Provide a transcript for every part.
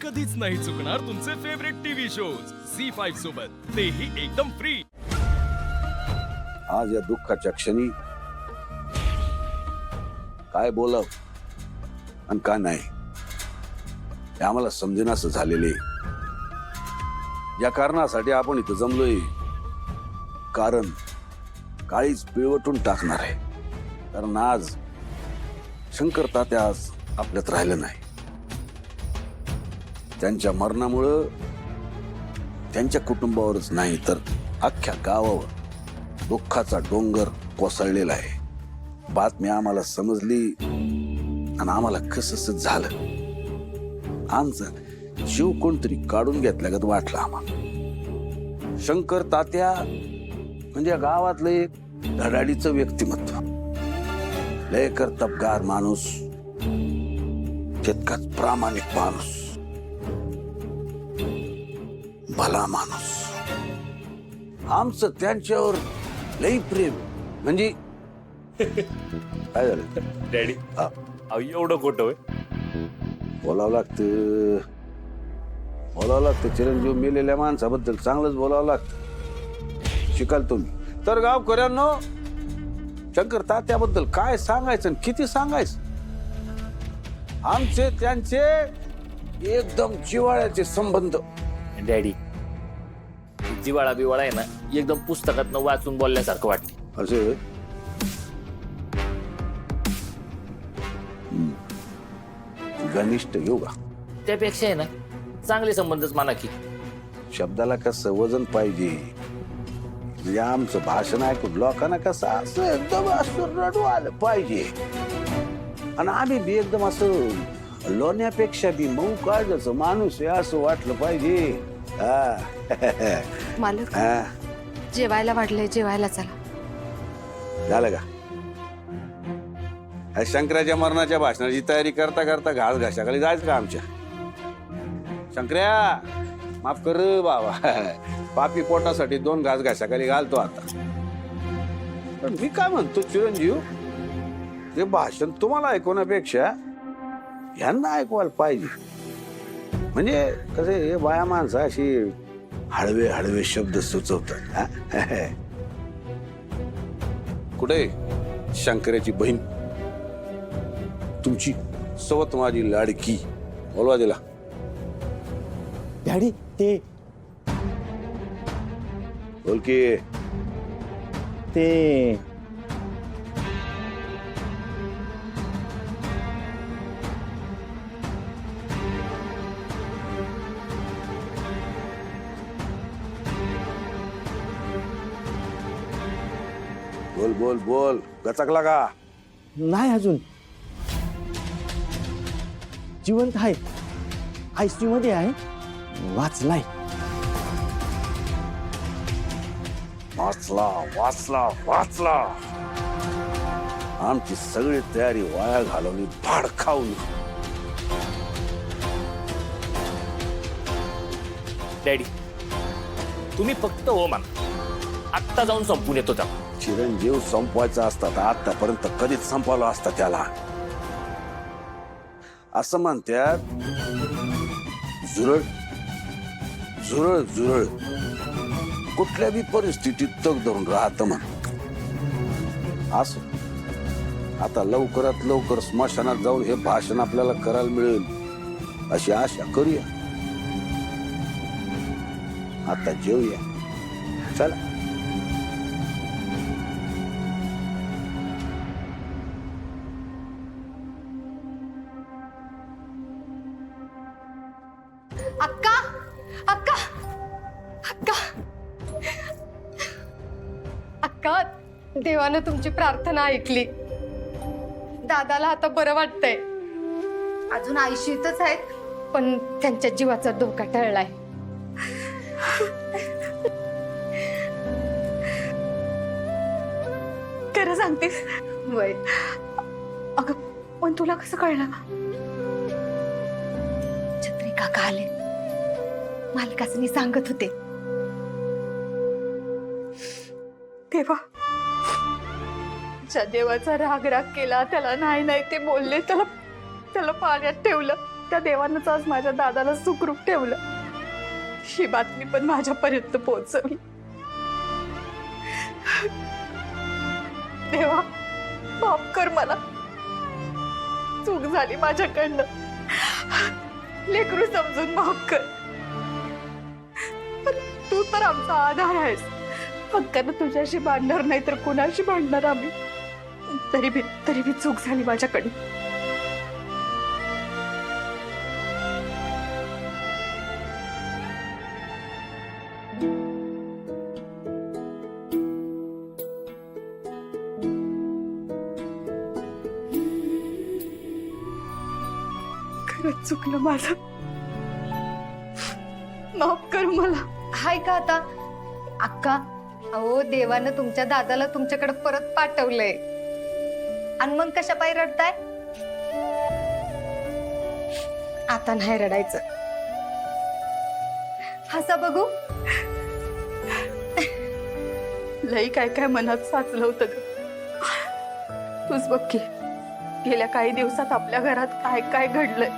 कधीच नाही चुकणार तुमचे फेवरेट टीव्ही शोज झी5 सोबत, तेही एकदम फ्री। आज या दुःखाच्या क्षणी काय बोलाव आणि काय नाही हे आम्हाला समजेनासं झालेले। या कारणासाठी आपण इथं जमलोय, कारण काळीच पिळवटून टाकणार आहे। कारण आज शंकर तात्या आज आपल्यात राहिलं नाही। त्यांच्या मरणामुळं त्यांच्या कुटुंबावरच नाही तर अख्ख्या गावावर दुःखाचा डोंगर कोसळलेला आहे। बातमी आम्हाला समजली आणि आम्हाला कसं झालं, आमचा जीव कोणतरी काढून घेतल्यागत वाटलं आम्हाला। शंकर तात्या म्हणजे गावातलं एक धडाडीचं व्यक्तिमत्व, लय कर्तबगार माणूस, तितकाच प्रामाणिक माणूस, भला माणूस। आमचं त्यांच्यावर लई प्रेम, म्हणजे काय झालं डॅडी? एवढं खोटं होय? बोलावं लागतं चिरंजीव मेलेल्या माणसाबद्दल चांगलंच बोलावं लागतं। शिकाल तुम्ही तर गावकऱ्यांनो, शंकर तात्याबद्दल काय सांगायचं आणि किती सांगायचं। आमचे त्यांचे एकदम जिव्हाळ्याचे संबंध। डॅडी, जिवाळा बिवाळा आहे ना, एकदम पुस्तकातनं वाचून बोलल्यासारखं वाटतं। असे घनिष्ठ घेऊ का? त्यापेक्षा आहे ना, चांगले संबंधच माना की। शब्दाला कसं वजन पाहिजे, म्हणजे आमचं भाषण ऐकून लोकांना कसं असं एकदम असं रडू आलं पाहिजे। आणि आम्ही बी एकदम असं लोण्यापेक्षा बी मऊ काळजाचं माणूस आहे असं वाटलं पाहिजे। मालक, हा, जेवायला वाढलंय, जेवायला चला। झालं का? या शंकराच्या मरणाच्या भाषणाची तयारी करता करता घास घाशाखाली जायचं का आमच्या? शंकर्या, माफ कर रे बाबा, पापी पोटासाठी 2 घास घाशाखाली घालतो आता। पण मी काय म्हणतो चिरंजीव, ते भाषण तुम्हाला ऐकवण्यापेक्षा यांना ऐकवायला पाहिजे। म्हणजे कसे हे बाया माणसं अशी हळवे हळवे शब्द सुचवतात। कुठे शंकराची बहीण, तुमची सवत माझी लाडकी, बोलवा दिला। डॅडी, ते बोल की। ते बोल बोल बोल, गचकला का? नाही अजून, जिवंत आहे, आयसीयू मध्ये आहे, वाचलाय। वाचला वाचला वाचला, आमची सगळी तयारी वाया घालवली, भाड खाऊन। डॅडी, तुम्ही फक्त हो म्हणा, आत्ता जाऊन संपून येतो त्या। चिरंजीव संपवायचा असता तर आतापर्यंत कधीच संपवला असता त्याला। असं म्हणतात, झुरळ झुरळ झुरळ कुठल्या बी परिस्थितीत तग धरून राहत म्हण। असं आता लवकरात लवकर स्मशानात जाऊन हे भाषण आपल्याला करायला मिळेल अशी आशा करूया। आता जेवूया, चला। अक्का, अक्का, अक्का, अक्का, देवानं तुमची प्रार्थना ऐकली। दादाला आता बरं वाटतंय। अजून आयुष्यातच आहेत, पण त्यांच्या जीवाचा धोका टळलाय। खरं सांगतेस? वय, अगं, पण तुला कसं कळलं? छत्री काका आले, मालकासनी सांगत होते। तेव्हा ज्या देवाचा राग केला, त्याला नाही ते बोलले, त्याला पाण्यात ठेवलं, त्या देवानंच आज माझ्या दादाला सुखरूप ठेवलं. ही बातमी पण माझ्यापर्यंत पोहोचवली. देवा, माफ कर मला. चूक झाली माझ्याकडनं. लेकरू समजून माफ कर. पण तू तर आमचा आधार आहेस. हक्कानं तुझ्याशी भांडणार नाही तर कुणाशी भांडणार आम्ही. तरी बी चूक झाली माझ्याकडे. खरंच चुकलं माझं. माफ कर मला. हाय का आता अक्का? अहो, देवानं तुमच्या दादाला तुमच्याकडे परत पाठवलंय. आणि मग कशा पायी रडताय? आता नाही रडायचं. हसा बघू. लई काय काय मनात साचलं होतं ग. तूच बघ की गेल्या काही दिवसात आपल्या घरात काय काय घडलंय.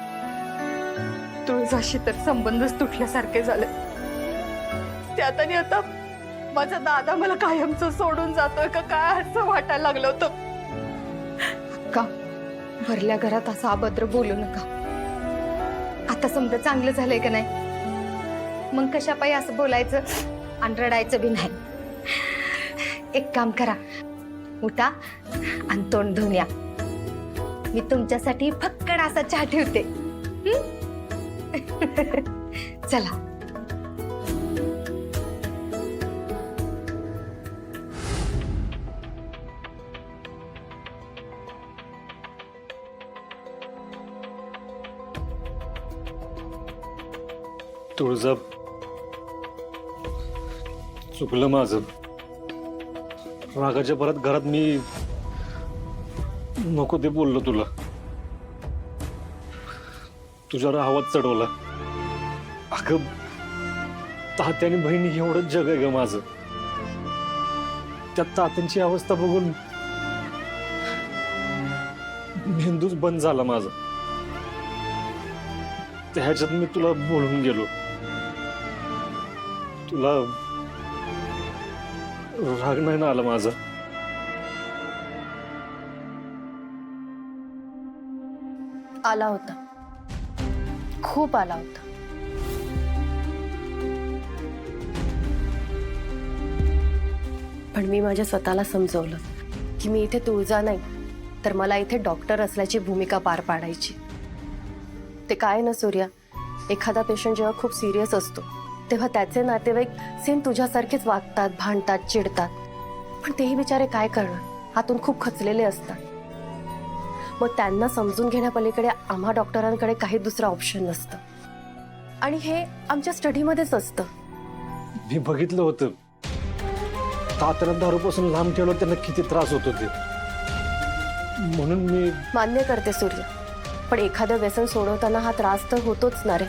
तुळजाशी तर संबंधच तुटल्यासारखे झाले. त्यात आणि आता माझा दादा मला कायमचं सोडून जातोय का काय असं वाटायला लागलं होतं. का भरल्या घरात असं अभद्र बोलू नका. आता समजा चांगलं झालंय का नाही, मग कशा पायी असं बोलायचं आणि रडायचं बी नाही. एक काम करा, उठा आणि तोंड धुऊन या. मी तुमच्यासाठी फक्कड असा चहा ठेवते. चला. तुळजा, चुकलं माझं. रागाच्या परत घरात मी नको ते बोललो तुला. तुझ्यावर आवाज चढवला. अगं, तात्या आणि बहिणी एवढंच जग आहे ग माझं. त्या तात्यांची अवस्था बघून मेंदूच बंद झाला माझा. ह्याच्यात मी तुला बोलून गेलो. तुला राग नाही ना आला माझा? आला होता, खूप आला होता. पण मी माझ्या स्वतःला समजवलं की मी इथे तुळजा नाही तर मला इथे डॉक्टर असल्याची भूमिका पार पाडायची. ते काय ना सूर्या, एखादा पेशंट जेव्हा खूप सिरियस असतो तेव्हा त्याचे नातेवाईक सेम तुझ्यासारखेच वागतात, भांडतात, चिडतात. पण तेही बिचारे काय करणार, हातून खूप खचलेले असतात. मग त्यांना समजून घेण्यापलीकडे आम्हा डॉक्टरांकडे काही दुसरं ऑप्शन नसतं. आणि हे आमच्या स्टडीमध्येच असतं. मी बघितलं होतं तात्याला दारूपासून लांब ठेवलं, त्यांना किती त्रास होत होते. म्हणून मी मान्य करते सूर्य, पण एखादं व्यसन सोडवताना हा त्रास तर होतोच ना रे.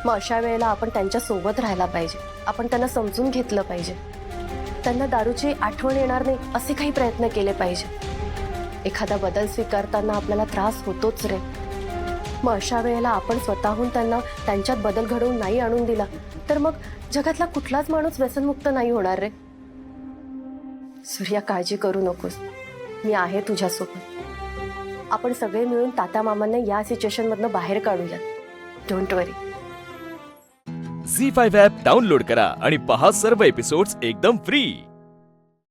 मग अशा वेळेला आपण त्यांच्या सोबत राहायला पाहिजे. आपण त्यांना समजून घेतलं पाहिजे. त्यांना दारूची आठवण येणार नाही असे काही प्रयत्न केले पाहिजे. एखादा बदल स्वीकारताना आपल्याला त्रास होतोच रे. मग अशा वेळेला आपण स्वतःहून त्यांना त्यांच्यात बदल घडवून नाही आणून दिला तर मग जगातला कुठलाच माणूस व्यसनमुक्त नाही होणार रे. सूर्या, काळजी करू नकोस, मी आहे तुझ्यासोबत. आपण सगळे मिळून तात्या मामांना या सिच्युएशन मधनं बाहेर काढूया. Don't worry. Zee five app download करा आणि पहा सर्व एपिसोड्स एकदम फ्री.